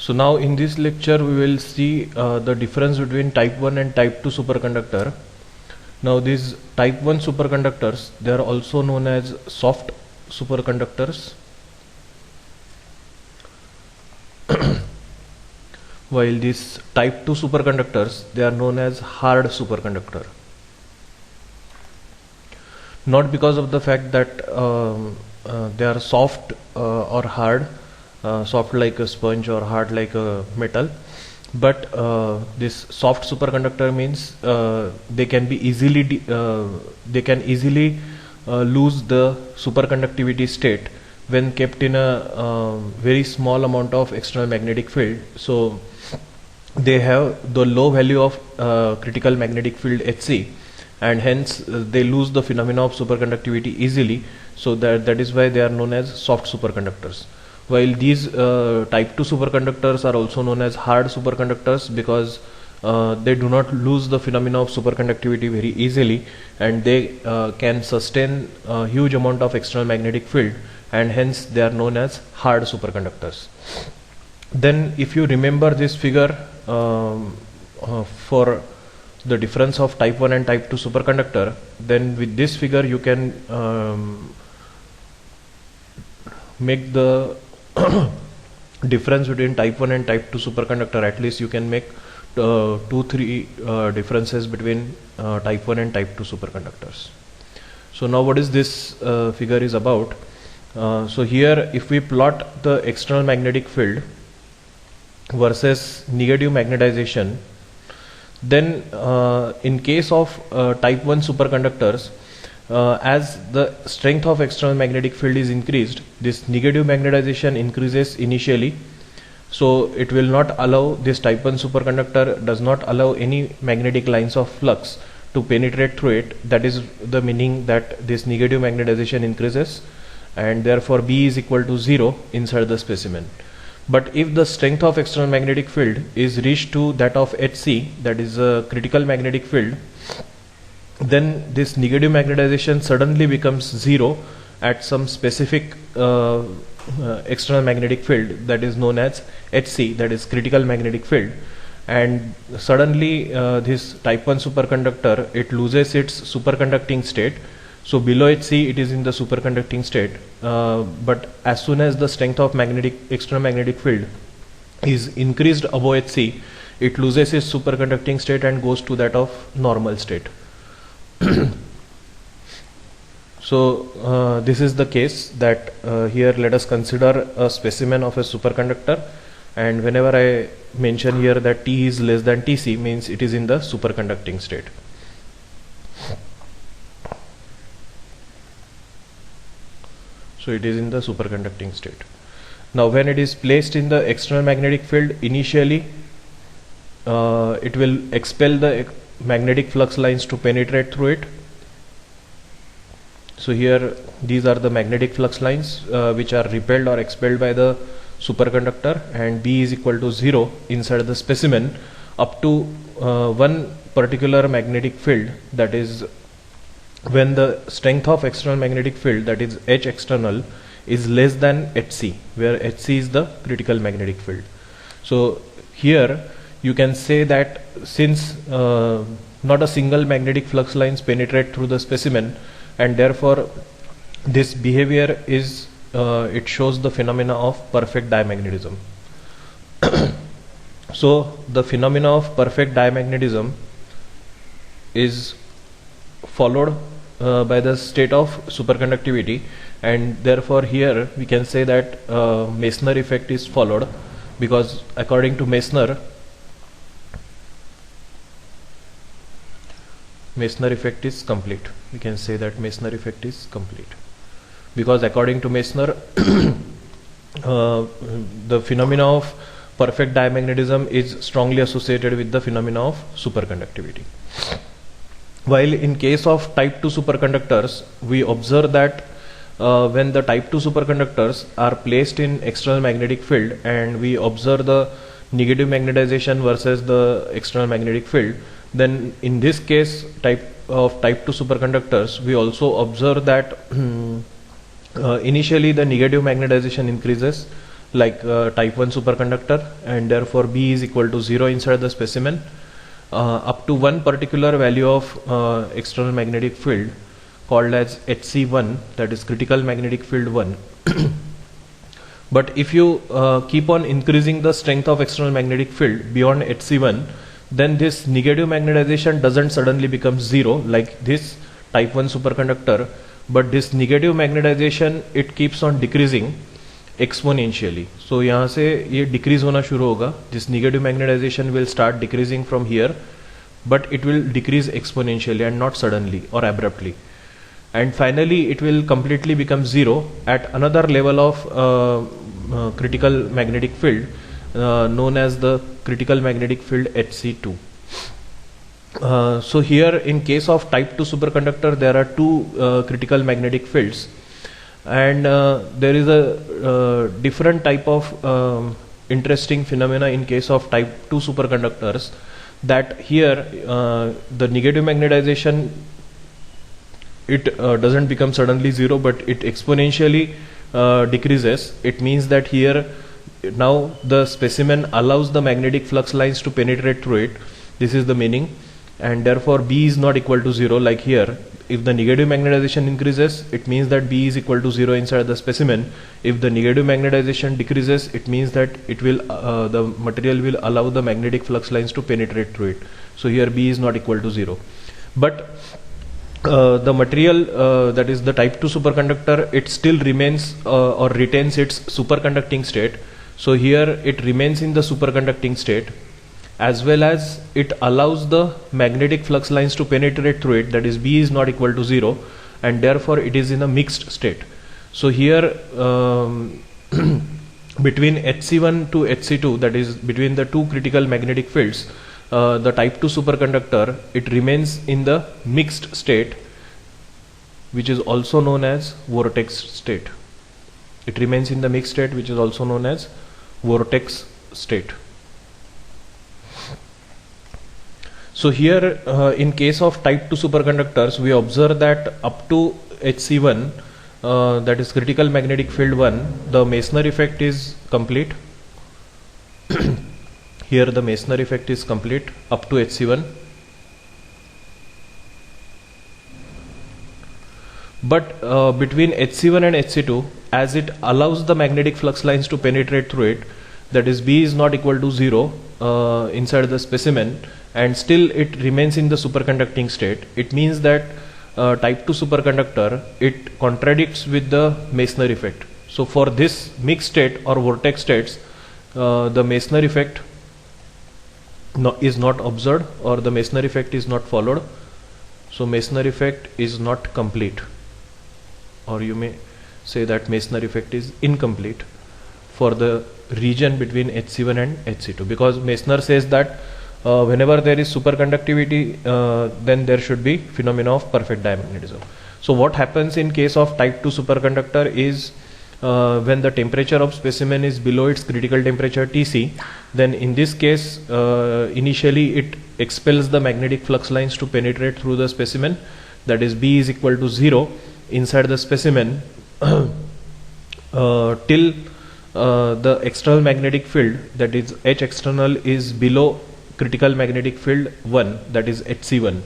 So now in this lecture we will see the difference between type 1 and type 2 superconductor. Now these type 1 superconductors, they are also known as soft superconductors, while these type 2 superconductors, they are known as hard superconductor. Not because of the fact that they are soft or hard, soft like a sponge or hard like a metal, but this soft superconductor means they can easily lose the superconductivity state when kept in a very small amount of external magnetic field. So they have the low value of critical magnetic field Hc, and hence they lose the phenomena of superconductivity easily. So that is why they are known as soft superconductors. While these type 2 superconductors are also known as hard superconductors because they do not lose the phenomena of superconductivity very easily, and they can sustain a huge amount of external magnetic field, and hence they are known as hard superconductors. Then if you remember this figure for the difference of type 1 and type 2 superconductor, then with this figure you can make the difference between type 1 and type 2 superconductor. At least you can make 2-3 differences between type 1 and type 2 superconductors. So now what is this figure is about? So here if we plot the external magnetic field versus negative magnetization, then in case of type 1 superconductors, as the strength of external magnetic field is increased, this negative magnetization increases initially. So it will not allow, this type 1 superconductor does not allow any magnetic lines of flux to penetrate through it. That is the meaning that this negative magnetization increases, and therefore B is equal to 0 inside the specimen. But if the strength of external magnetic field is reached to that of Hc, that is a critical magnetic field, then this negative magnetization suddenly becomes 0 at some specific external magnetic field that is known as Hc, that is critical magnetic field, and suddenly this type 1 superconductor, it loses its superconducting state. So below Hc it is in the superconducting state, but as soon as the strength of external magnetic field is increased above Hc, it loses its superconducting state and goes to that of normal state. So this is the case that here let us consider a specimen of a superconductor, and whenever I mention here that T is less than Tc, means it is in the superconducting state. So it is in the superconducting state. Now when it is placed in the external magnetic field, initially it will expel the magnetic flux lines to penetrate through it. So here these are the magnetic flux lines which are repelled or expelled by the superconductor, and B is equal to 0 inside the specimen up to one particular magnetic field, that is when the strength of external magnetic field, that is H external, is less than Hc, where Hc is the critical magnetic field. So here you can say that since not a single magnetic flux lines penetrate through the specimen, and therefore this behavior is it shows the phenomena of perfect diamagnetism. So the phenomena of perfect diamagnetism is followed by the state of superconductivity, and therefore here we can say that Meissner effect is followed, because according to Meissner effect is complete. We can say that Meissner effect is complete because according to Meissner the phenomena of perfect diamagnetism is strongly associated with the phenomena of superconductivity. While in case of type 2 superconductors, we observe that when the type 2 superconductors are placed in external magnetic field and we observe the negative magnetization versus the external magnetic field, then in this case type 2 superconductors, we also observe that initially the negative magnetization increases like type 1 superconductor, and therefore B is equal to 0 inside the specimen up to one particular value of external magnetic field called as HC1, that is critical magnetic field 1. But if you keep on increasing the strength of external magnetic field beyond HC1, then this negative magnetization doesn't suddenly become 0 like this type 1 superconductor, but this negative magnetization it keeps on decreasing exponentially. So यहाँ से ये decrease होना शुरू होगा. This negative magnetization will start decreasing from here, but it will decrease exponentially and not suddenly or abruptly. And finally it will completely become 0 at another level of critical magnetic field known as the critical magnetic field HC2. So here in case of type 2 superconductor there are two critical magnetic fields, and there is a different type of interesting phenomena in case of type 2 superconductors, that here the negative magnetization it doesn't become suddenly 0, but it exponentially decreases. It means that here now the specimen allows the magnetic flux lines to penetrate through it. This is the meaning, and therefore B is not equal to 0 like here. If the negative magnetization increases, it means that B is equal to 0 inside the specimen. If the negative magnetization decreases, it means that it will the material will allow the magnetic flux lines to penetrate through it. So here B is not equal to 0. But the material that is the type 2 superconductor, it still remains or retains its superconducting state. So here it remains in the superconducting state, as well as it allows the magnetic flux lines to penetrate through it, that is B is not equal to 0, and therefore it is in a mixed state. So here between HC1 to HC2, that is between the two critical magnetic fields, the type 2 superconductor, it remains in the mixed state, which is also known as vortex state. It remains in the mixed state, which is also known as vortex state. So here in case of type 2 superconductors, we observe that up to HC1, that is critical magnetic field 1, the Meissner effect is complete. Here the Meissner effect is complete up to HC1. But between HC1 and HC2, as it allows the magnetic flux lines to penetrate through it, that is B is not equal to 0 inside the specimen, and still it remains in the superconducting state. It means that type 2 superconductor, it contradicts with the Meissner effect. So for this mixed state or vortex states, the Meissner effect is not observed, or the Meissner effect is not followed. So Meissner effect is not complete, or you may say that Meissner effect is incomplete for the region between HC1 and HC2, because Meissner says that whenever there is superconductivity, then there should be phenomena of perfect diamagnetism. So what happens in case of type 2 superconductor is when the temperature of specimen is below its critical temperature Tc, then in this case initially it expels the magnetic flux lines to penetrate through the specimen, that is B is equal to 0 inside the specimen till the external magnetic field, that is H external, is below critical magnetic field 1, that is HC1.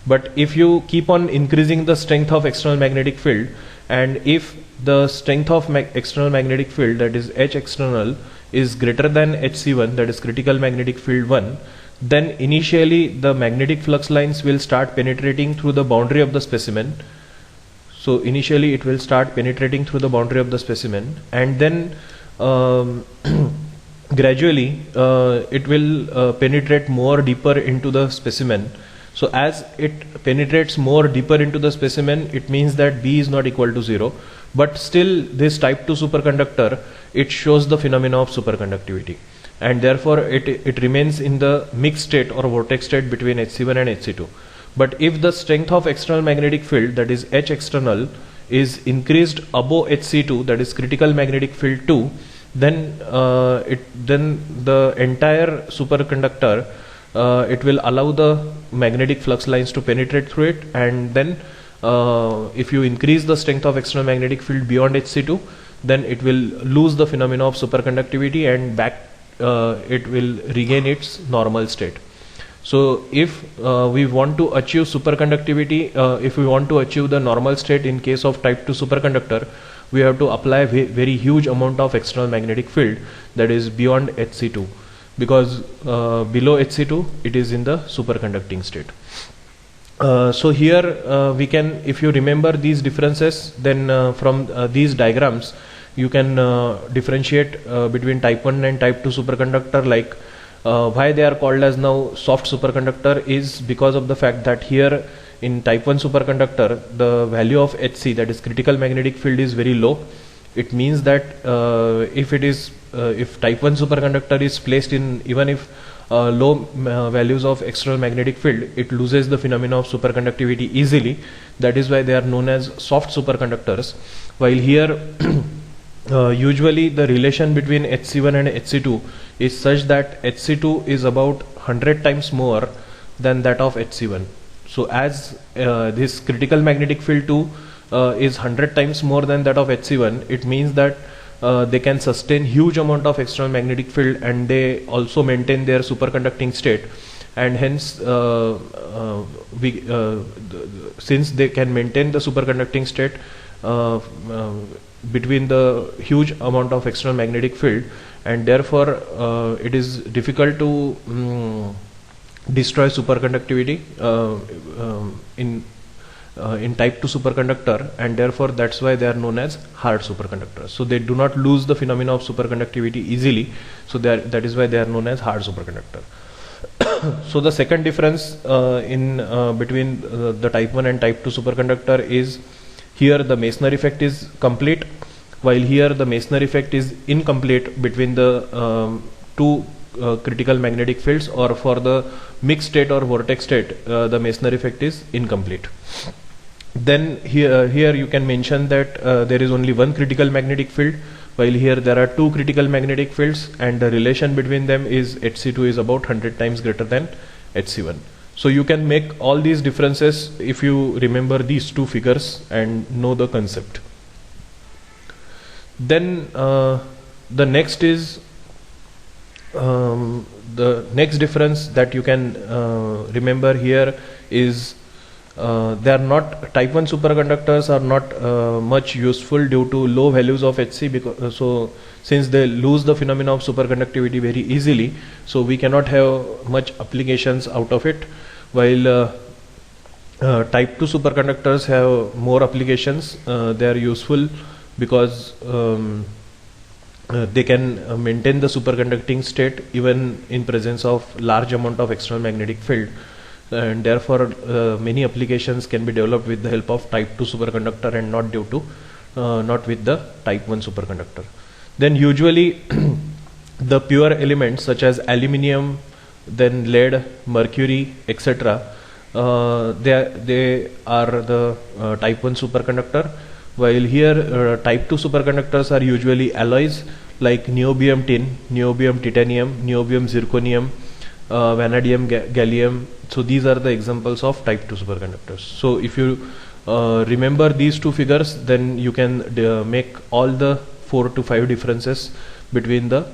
But if you keep on increasing the strength of external magnetic field, and if the strength of external magnetic field, that is H external, is greater than HC1, that is critical magnetic field 1, then initially the magnetic flux lines will start penetrating through the boundary of the specimen. So initially it will start penetrating through the boundary of the specimen, and then gradually it will penetrate more deeper into the specimen. So as it penetrates more deeper into the specimen, it means that B is not equal to 0, but still this type 2 superconductor, it shows the phenomena of superconductivity, and therefore it remains in the mixed state or vortex state between HC1 and HC2. But if the strength of external magnetic field, that is H external, is increased above HC2, that is critical magnetic field 2, then the entire superconductor, it will allow the magnetic flux lines to penetrate through it, and then if you increase the strength of external magnetic field beyond HC2, then it will lose the phenomena of superconductivity and back it will regain its normal state. So if we want to achieve superconductivity, if we want to achieve the normal state in case of type 2 superconductor, we have to apply very huge amount of external magnetic field, that is beyond Hc2, because below Hc2 it is in the superconducting state. So here we can, if you remember these differences, then from these diagrams you can differentiate between type 1 and type 2 superconductor. Like why they are called as now soft superconductor is because of the fact that here in type 1 superconductor the value of Hc, that is critical magnetic field, is very low. It means that if type 1 superconductor is placed in, even if low values of external magnetic field, it loses the phenomena of superconductivity easily. That is why they are known as soft superconductors. While here usually the relation between Hc1 and Hc2 is such that Hc2 is about 100 times more than that of Hc1. So as this critical magnetic field 2 is 100 times more than that of Hc1, it means that they can sustain huge amount of external magnetic field and they also maintain their superconducting state, and hence since they can maintain the superconducting state between the huge amount of external magnetic field, and therefore it is difficult to destroy superconductivity in type 2 superconductor, and therefore that's why they are known as hard superconductors. So they do not lose the phenomena of superconductivity easily, so that is why they are known as hard superconductor. So the second difference in between the type 1 and type 2 superconductor is, here the Meissner effect is complete, while here the Meissner effect is incomplete between the two critical magnetic fields, or for the mixed state or vortex state the Meissner effect is incomplete. Then here you can mention that there is only one critical magnetic field, while here there are two critical magnetic fields, and the relation between them is Hc2 is about 100 times greater than Hc1. So you can make all these differences if you remember these two figures and know the concept. Then the next is the next difference that you can remember here is they are not, type 1 superconductors are not much useful due to low values of Hc, because since they lose the phenomena of superconductivity very easily, so we cannot have much applications out of it, while type 2 superconductors have more applications. They are useful because they can maintain the superconducting state even in presence of large amount of external magnetic field, and therefore many applications can be developed with the help of type 2 superconductor and not due to not with the type 1 superconductor. Then usually the pure elements such as aluminium, then lead, mercury, etc., they are the type 1 superconductor, while here type 2 superconductors are usually alloys like niobium tin, niobium titanium, niobium zirconium, vanadium gallium. So these are the examples of type 2 superconductors. So if you remember these two figures, then you can make all the 4 to 5 differences between the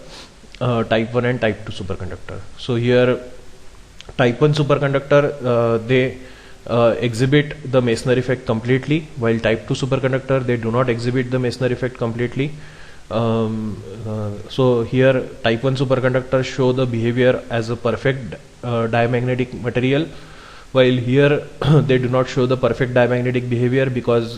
type 1 and type 2 superconductor. So here type 1 superconductor they exhibit the Meissner effect completely, while type 2 superconductor they do not exhibit the Meissner effect completely. So here type 1 superconductors show the behavior as a perfect diamagnetic material, while here they do not show the perfect diamagnetic behavior, because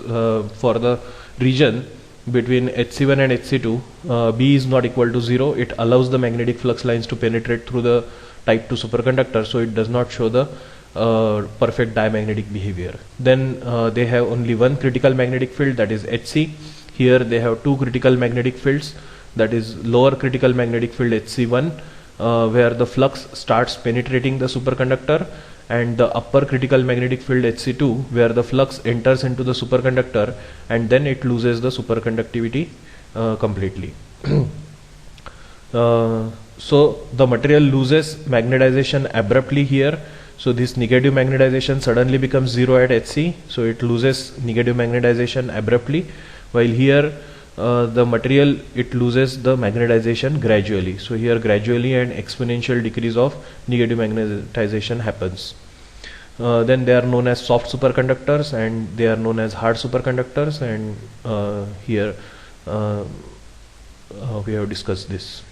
for the region between Hc1 and Hc2 B is not equal to 0. It allows the magnetic flux lines to penetrate through the type 2 superconductor, so it does not show the perfect diamagnetic behavior. Then they have only one critical magnetic field, that is Hc. Here they have two critical magnetic fields, that is lower critical magnetic field Hc1 where the flux starts penetrating the superconductor, and the upper critical magnetic field Hc2 where the flux enters into the superconductor and then it loses the superconductivity completely. So the material loses magnetization abruptly here. So this negative magnetization suddenly becomes 0 at Hc, so it loses negative magnetization abruptly, while here the material, it loses the magnetization gradually. So here gradually and exponential decrease of negative magnetization happens. Then they are known as soft superconductors and they are known as hard superconductors, and here we have discussed this.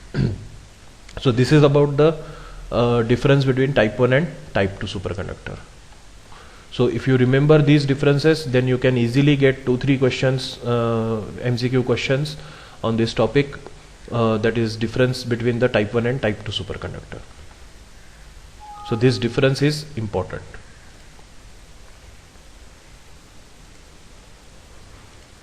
So this is about the difference between type 1 and type 2 superconductor. So if you remember these differences, then you can easily get 2-3 questions, MCQ questions on this topic, that is difference between the type 1 and type 2 superconductor. So this difference is important.